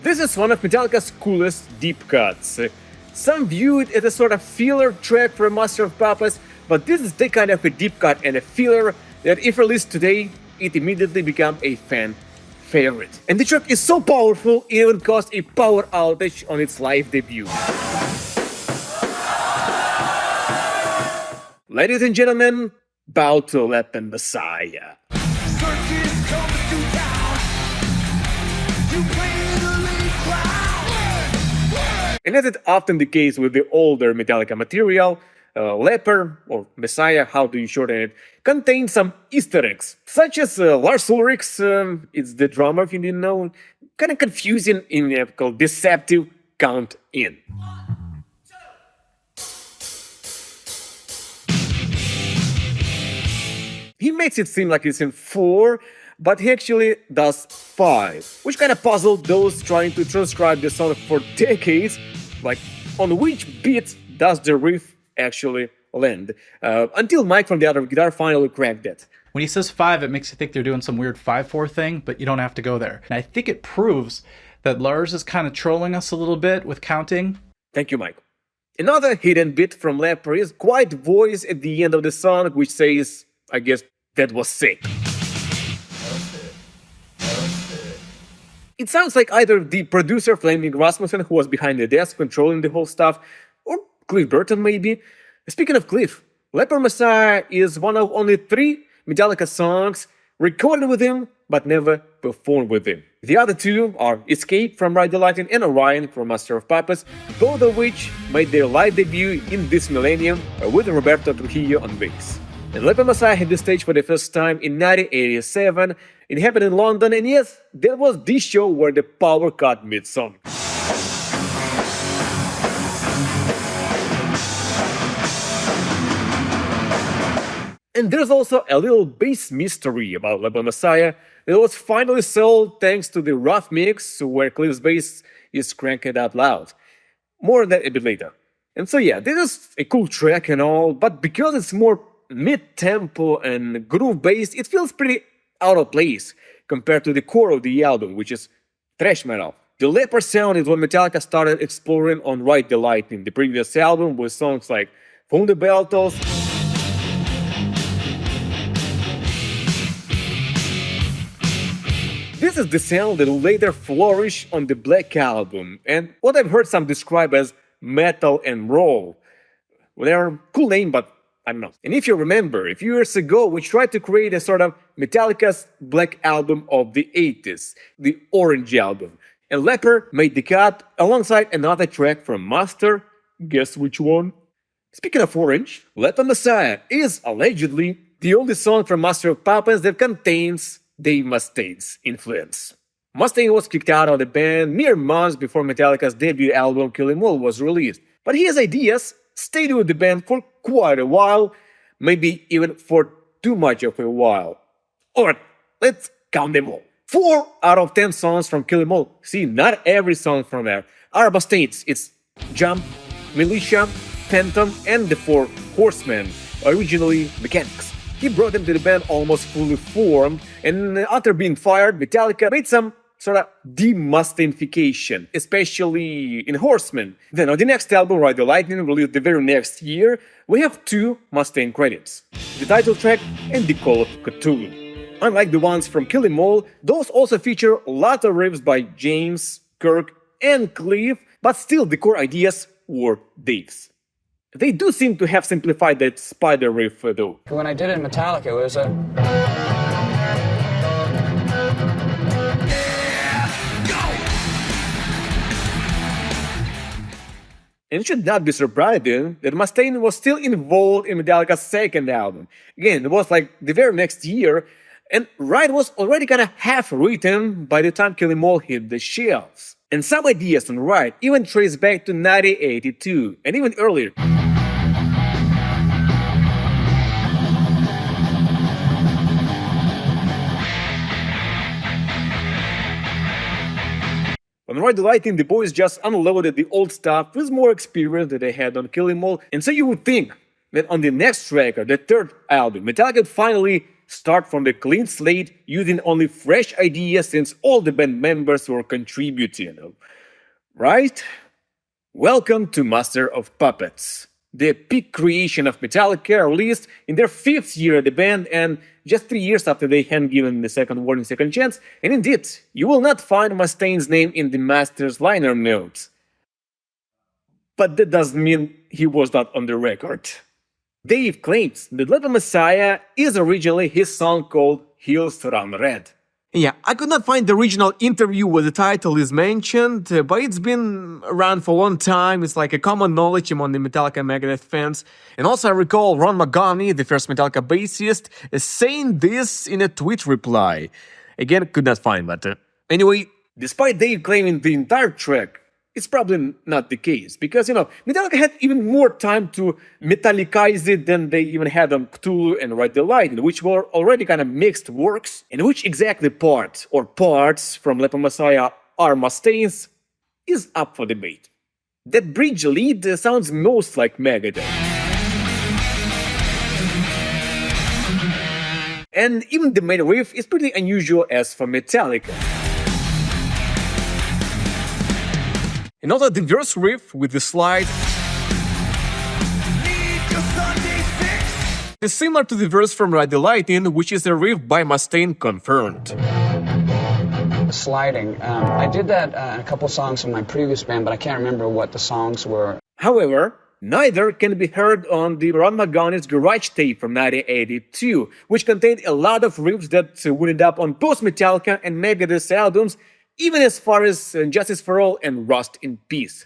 This is one of Metallica's coolest deep cuts. Some view it as a sort of filler track for Master of Puppets, but this is the kind of a deep cut and a filler that if released today, it immediately became a fan favorite. And the track is so powerful, it even caused a power outage on its live debut. Ladies and gentlemen, bow to Weapon Messiah. And as is often the case with the older Metallica material, Leper, or Messiah, how do you shorten it, contains some Easter eggs, such as Lars Ulrich's, it's the drummer if you didn't know, kind of confusing in called deceptive count in. He makes it seem like it's in 4, but he actually does 5, which kind of puzzled those trying to transcribe the song for decades, like on which beat does the riff actually land, until Mike from the other guitar finally cracked it. When he says 5, it makes you think they're doing some weird 5/4 thing, but you don't have to go there. And I think it proves that Lars is kind of trolling us a little bit with counting. Thank you, Mike. Another hidden bit from Leper is quiet voice at the end of the song, which says, I guess, that was sick. It sounds like either the producer Flemming Rasmussen, who was behind the desk controlling the whole stuff, or Cliff Burton maybe. Speaking of Cliff, Leper Messiah is one of only 3 Metallica songs recorded with him but never performed with him. The other 2 are Escape from Ride the Lightning and Orion from Master of Puppets, both of which made their live debut in this millennium with Roberto Trujillo on bass. And Leper Messiah hit the stage for the first time in 1987. It happened in London, and yes, that was the show where the power cut mid-song. And there's also a little bass mystery about Leper Messiah that was finally solved thanks to the rough mix where Cliff's bass is cranked out loud. More on that a bit later. And so yeah, this is a cool track and all, but because it's more mid-tempo and groove-based, it feels pretty out of place compared to the core of the album, which is thrash metal. The Leper sound is what Metallica started exploring on Ride the Lightning, the previous album, with songs like Fundamentos. This is the sound that will later flourish on the Black Album, and what I've heard some describe as metal and roll. Whatever, cool name, but I don't know. And if you remember, a few years ago, we tried to create a sort of Metallica's Black Album of the 80s, the Orange Album. And Leper made the cut alongside another track from Master. Guess which one? Speaking of Orange, Leper Messiah is allegedly the only song from Master of Puppets that contains Dave Mustaine's influence. Mustaine was kicked out of the band mere months before Metallica's debut album Kill 'Em All was released, but his ideas stayed with the band for quite a while, maybe even for too much of a while. Alright, let's count them all. 4 out of 10 songs from Kill 'Em All. See, not every song from there are Mustaine's. It's Jump, Militia, Phantom, and the 4 Horsemen, originally Mechanics. He brought them to the band almost fully formed, and after being fired, Metallica made some sort of de-Mustainification, especially in Horsemen. Then on the next album, Ride the Lightning, released the very next year, we have 2 Mustaine credits, the title track and the Call of Cthulhu. Unlike the ones from Kill 'Em All, those also feature a lot of riffs by James, Kirk, and Cliff, but still the core ideas were Dave's. They do seem to have simplified that spider riff though. When I did it in Metallica, it was a... And it should not be surprising that Mustaine was still involved in Metallica's second album. Again, it was like the very next year, and Ride was already kinda half written by the time Kill 'Em All hit the shelves. And some ideas on Ride even trace back to 1982, and even earlier. On Ride the Lightning, the boys just unloaded the old stuff with more experience that they had on Kill 'Em All, and so you would think that on the next record, the third album, Metallica would finally start from the clean slate using only fresh ideas since all the band members were contributing. Right? Welcome to Master of Puppets, the peak creation of Metallica, released in their 5th year at the band and just 3 years after they had given the second Warning Second Chance, and indeed, you will not find Mustaine's name in the Master's liner notes. But that doesn't mean he was not on the record. Dave claims that Let the Messiah is originally his song called Hills Run Red. Yeah, I could not find the original interview where the title is mentioned, but it's been around for a long time. It's like a common knowledge among the Metallica and Megadeth fans. And also I recall Ron McGovney, the first Metallica bassist, saying this in a tweet reply. Again, could not find that. Anyway, despite Dave claiming the entire track, it's probably not the case, because, Metallica had even more time to Metallicize it than they even had on Cthulhu and Ride the Lightning, which were already kind of mixed works, and which exactly part or parts from Let the Messiah are Mustaine's is up for debate. That bridge lead sounds most like Megadeth. And even the main riff is pretty unusual as for Metallica. And also the verse riff with the slide is similar to the verse from Ride the Lightning, which is a riff by Mustaine confirmed. Sliding. I did that in a couple songs in my previous band, but I can't remember what the songs were. However, neither can be heard on the Ron McGovney's Garage tape from 1982, which contained a lot of riffs that would end up on both Metallica and Megadeth's albums, even as far as Justice for All and Rust in Peace.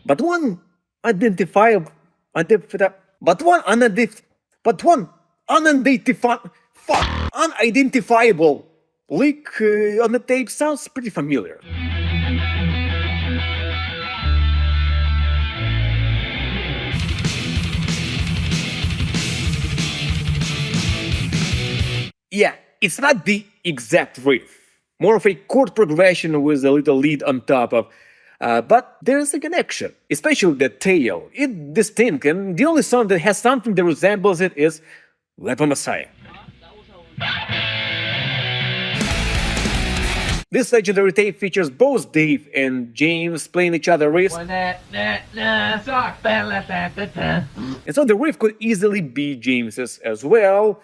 But one unidentifiable leak on the tape sounds pretty familiar. Yeah, it's not the exact riff, more of a chord progression with a little lead on top of, but there is a connection, especially the tail. It's distinct, and the only song that has something that resembles it is Let the Messiah. This legendary tape features both Dave and James playing each other riffs, and so the riff could easily be James's as well.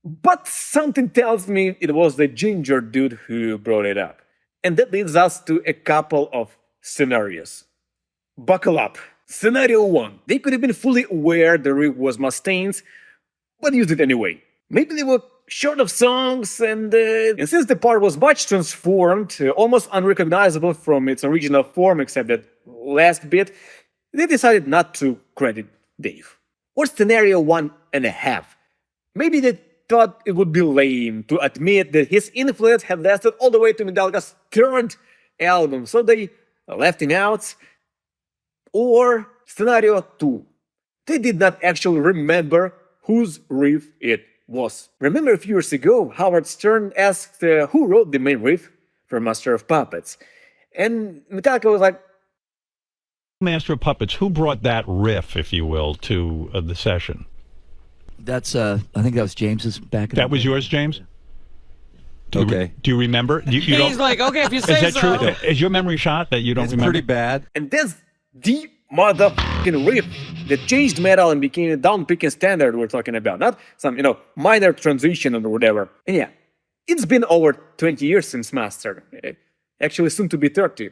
But something tells me it was the ginger dude who brought it up. And that leads us to a couple of scenarios. Buckle up. Scenario 1. They could have been fully aware the riff was Mustaine's, but used it anyway. Maybe they were short of songs, and since the part was much transformed, almost unrecognizable from its original form except that last bit, they decided not to credit Dave. Or scenario 1.5. Maybe they thought it would be lame to admit that his influence had lasted all the way to Metallica's 3rd album, so they left him out. Or scenario 2. They did not actually remember whose riff it was. Remember a few years ago, Howard Stern asked who wrote the main riff for Master of Puppets, and Metallica was like, Master of Puppets, who brought that riff, if you will, to the session? That's I think that was James's back. That was yours, James? Do you remember? You He's don't, like, okay, if you say is that so. true? Is your memory shot that you don't It's remember? pretty bad. and that's the motherfucking riff that changed metal and became a down-picking standard we're talking about, not some, minor transition or whatever. And yeah, it's been over 20 years since Master. Actually, soon to be 30.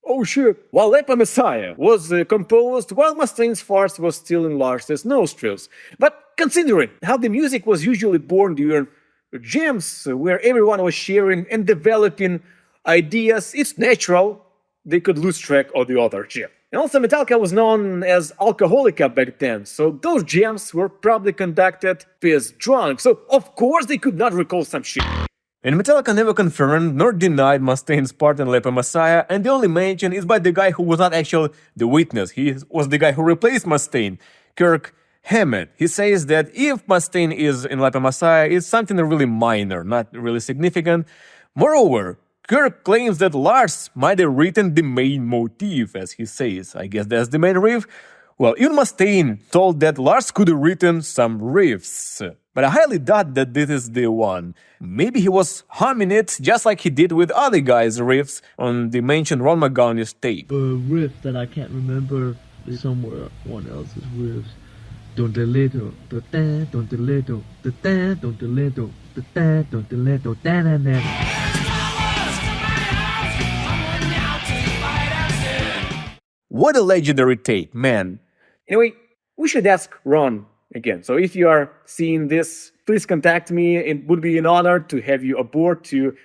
Oh shit. While Let the Messiah was composed while Mustaine's farce was still in Lars's nostrils. But considering how the music was usually born during jams where everyone was sharing and developing ideas, it's natural they could lose track of the other jam. And also Metallica was known as Alcoholica back then, so those jams were probably conducted with drunk, so of course they could not recall some shit. And Metallica never confirmed nor denied Mustaine's part in Let the Messiah, and the only mention is by the guy who was not actually the witness. He was the guy who replaced Mustaine, Kirk Hammett. He says that if Mustaine is in Let the Messiah, it's something really minor, not really significant. Moreover, Kirk claims that Lars might have written the main motif, as he says. I guess that's the main riff. Well, even Mustaine told that Lars could have written some riffs. But I highly doubt that this is the one. Maybe he was humming it just like he did with other guys' riffs on the mentioned Ron McGowan's tape. A riff that I can't remember is someone else's riffs. Don't little, don't little, don't little, don't little, da. What a legendary tape, man. Anyway, we should ask Ron again. So if you are seeing this, please contact me. It would be an honor to have you aboard to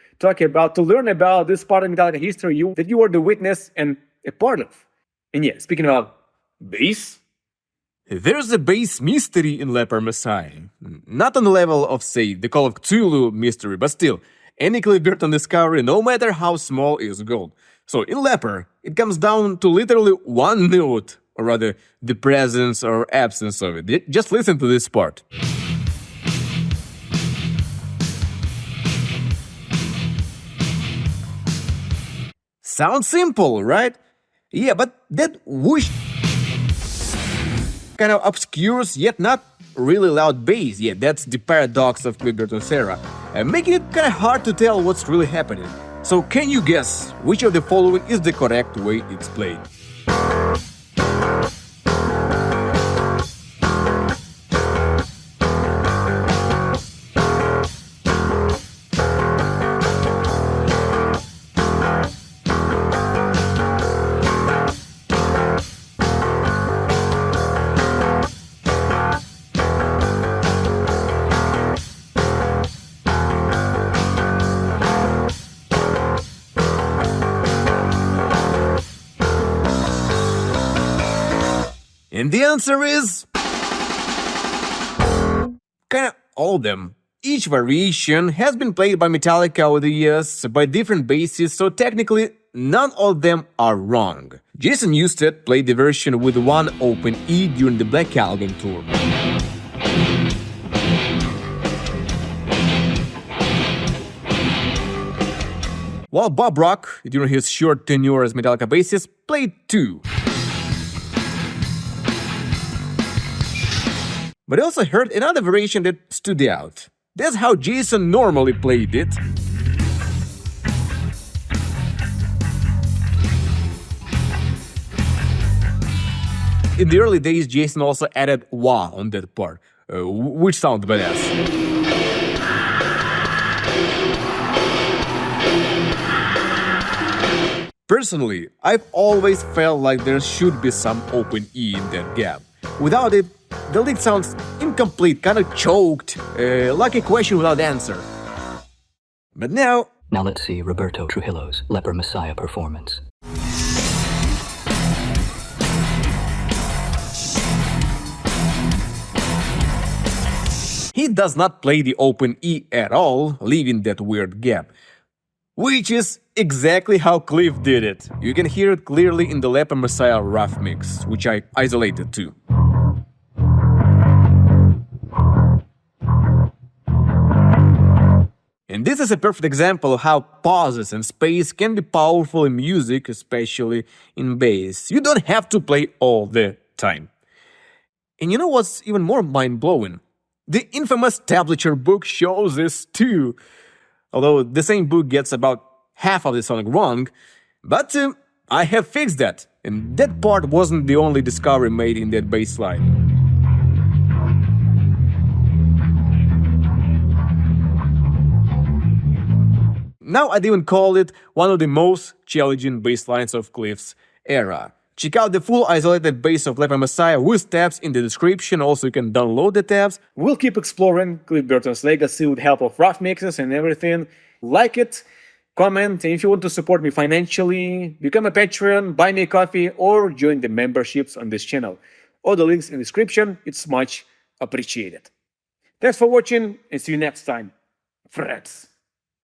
learn about this part of Metallica history that you are the witness and a part of. And yeah, speaking about bass, there's a bass mystery in Leper Messiah. Not on the level of, say, the Call of Cthulhu mystery, but still, any Cliff Burton discovery, no matter how small, is gold. So in Leper, it comes down to literally one note, or rather, the presence or absence of it. Just listen to this part. Sounds simple, right? Yeah, but that whoosh kind of obscures yet not really loud bass. Yeah, that's the paradox of Cliff Burton's era, making it kind of hard to tell what's really happening. So can you guess which of the following is the correct way it's played? And the answer is kind of all of them. Each variation has been played by Metallica over the years by different basses, so technically none of them are wrong. Jason Newsted played the version with one open E during the Black Album tour. While Bob Rock, during his short tenure as Metallica bassist, played two. But I also heard another variation that stood out. That's how Jason normally played it. In the early days, Jason also added wah on that part, which sounds badass. Personally, I've always felt like there should be some open E in that gap. Without it, the lead sounds incomplete, kind of choked, like a question without answer. But now let's see Roberto Trujillo's Leper Messiah performance. he does not play the open E at all, leaving that weird gap. Which is exactly how Cliff did it. You can hear it clearly in the Leper Messiah rough mix, which I isolated too. And this is a perfect example of how pauses and space can be powerful in music, especially in bass. You don't have to play all the time. And you know what's even more mind-blowing? The infamous tablature book shows this too. Although the same book gets about half of the song wrong, but I have fixed that, and that part wasn't the only discovery made in that bass line. Now I'd even call it one of the most challenging bass lines of Cliff's era. Check out the full isolated bass of Leper Messiah with tabs in the description, also you can download the tabs. We'll keep exploring Cliff Burton's legacy with help of rough mixes and everything. Like it, comment, and if you want to support me financially, become a Patreon, buy me a coffee, or join the memberships on this channel. All the links in the description, it's much appreciated. Thanks for watching, and see you next time, friends.